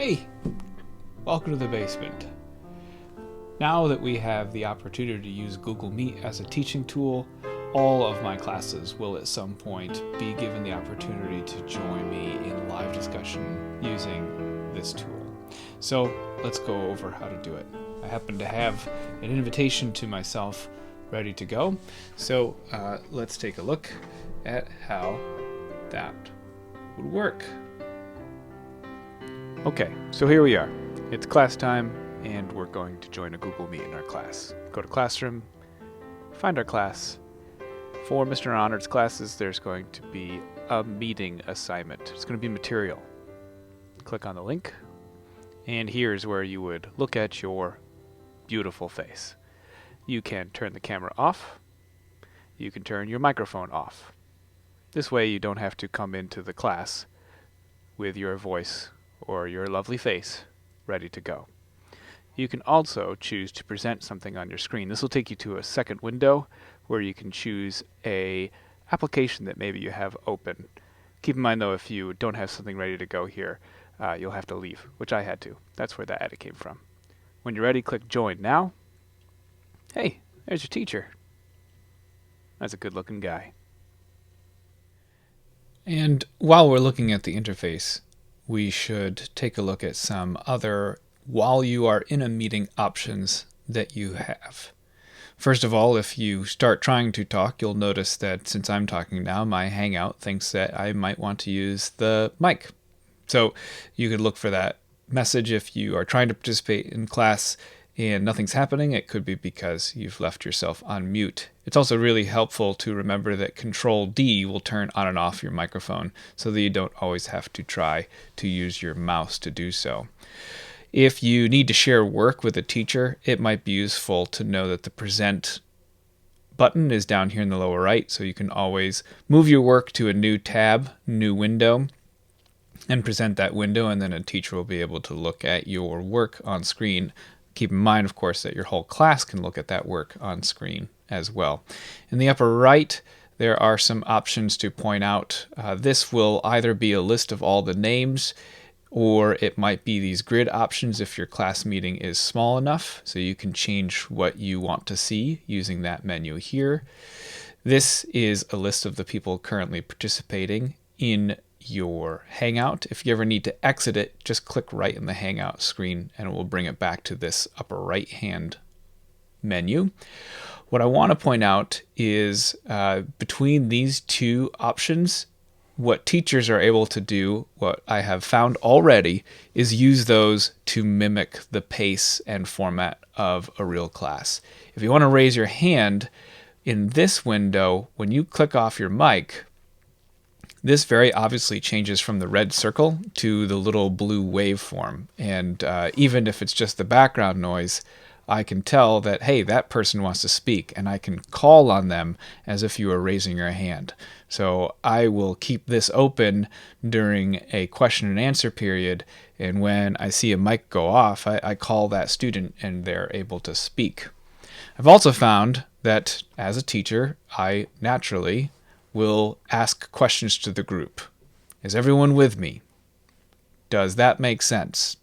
Hey, welcome to the basement. Now that we have the opportunity to use Google Meet as a teaching tool, all of my classes will at some point be given the opportunity to join me in live discussion using this tool. So let's go over how to do it. I happen to have an invitation to myself ready to go, so let's take a look at how that would work. Okay, so here we are. It's class time, and we're going to join a Google Meet in our class. Go to Classroom, find our class. For Mr. Honored's classes, there's going to be a meeting assignment. It's going to be material. Click on the link, and here's where you would look at your beautiful face. You can turn the camera off. You can turn your microphone off. This way you don't have to come into the class with your voice or your lovely face ready to go. You can also choose to present something on your screen. This will take you to a second window where you can choose a application that maybe you have open. Keep in mind though, if you don't have something ready to go here, you'll have to leave, which I had to. That's where that edit came from. When you're ready, click Join Now. Hey, there's your teacher. That's a good looking guy. And while we're looking at the interface, we should take a look at some other while you are in a meeting options that you have. First of all, if you start trying to talk, you'll notice that since I'm talking now, my Hangout thinks that I might want to use the mic. So you could look for that message if you are trying to participate in class and nothing's happening. It could be because you've left yourself on mute. It's also really helpful to remember that Control-D will turn on and off your microphone so that you don't always have to try to use your mouse to do so. If you need to share work with a teacher, it might be useful to know that the Present button is down here in the lower right, so you can always move your work to a new tab, new window, and present that window, and then a teacher will be able to look at your work on screen. Keep in mind, of course, that your whole class can look at that work on screen as well. In the upper right, there are some options to point out. This will either be a list of all the names, or it might be these grid options if your class meeting is small enough, so you can change what you want to see using that menu here. This is a list of the people currently participating in your Hangout. If you ever need to exit it, just click right in the Hangout screen and it will bring it back to this upper right hand menu. What I want to point out is between these two options, what teachers are able to do, what I have found already, is use those to mimic the pace and format of a real class. If you want to raise your hand in this window, when you click off your mic, this very obviously changes from the red circle to the little blue waveform. And even if it's just the background noise, I can tell that, hey, that person wants to speak, and I can call on them as if you were raising your hand. So I will keep this open during a question and answer period, and when I see a mic go off, I call that student and they're able to speak. I've also found that as a teacher, I naturally will ask questions to the group. Is everyone with me? Does that make sense?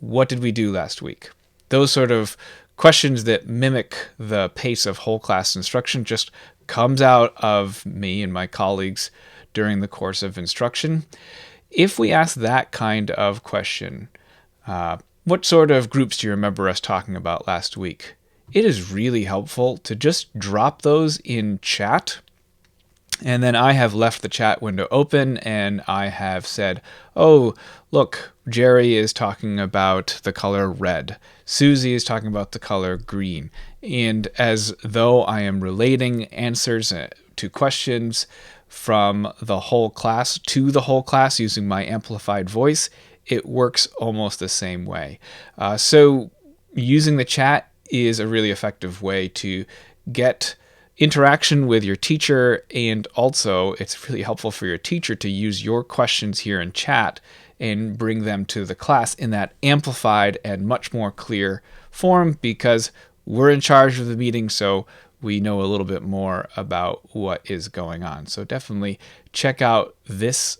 What did we do last week? Those sort of questions that mimic the pace of whole class instruction just comes out of me and my colleagues during the course of instruction. If we ask that kind of question, what sort of groups do you remember us talking about last week? It is really helpful to just drop those in chat. And then I have left the chat window open and I have said, oh, look, Jerry is talking about the color red. Susie is talking about the color green. And as though I am relating answers to questions from the whole class to the whole class using my amplified voice, it works almost the same way. So using the chat is a really effective way to get interaction with your teacher, and also it's really helpful for your teacher to use your questions here in chat and bring them to the class in that amplified and much more clear form, because we're in charge of the meeting, so we know a little bit more about what is going on. So definitely check out this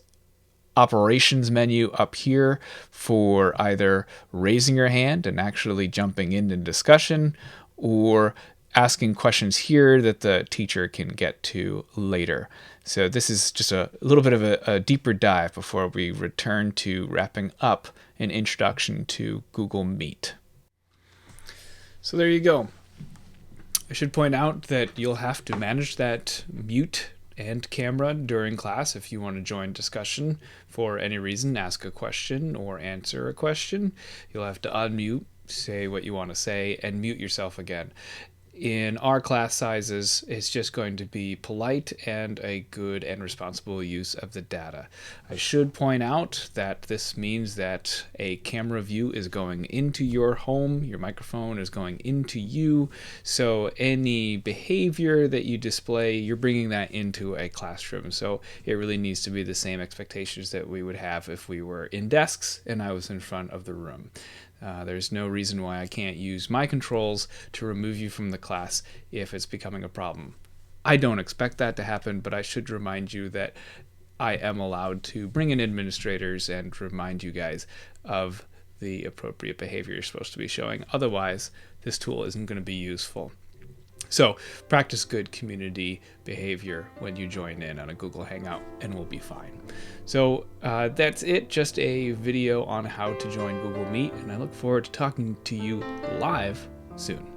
operations menu up here for either raising your hand and actually jumping into discussion, or asking questions here that the teacher can get to later. So this is just a little bit of a deeper dive before we return to wrapping up an introduction to Google Meet. So there you go. I should point out that you'll have to manage that mute and camera during class if you want to join discussion for any reason, ask a question or answer a question. You'll have to unmute, say what you want to say, and mute yourself again. In our class sizes, it's just going to be polite and a good and responsible use of the data. I should point out that this means that a camera view is going into your home, your microphone is going into you, so any behavior that you display, you're bringing that into a classroom. So it really needs to be the same expectations that we would have if we were in desks and I was in front of the room. There's no reason why I can't use my controls to remove you from the class if it's becoming a problem. I don't expect that to happen, but I should remind you that I am allowed to bring in administrators and remind you guys of the appropriate behavior you're supposed to be showing. Otherwise, this tool isn't going to be useful. So practice good community behavior when you join in on a Google Hangout and we'll be fine. So that's it, just a video on how to join Google Meet, and I look forward to talking to you live soon.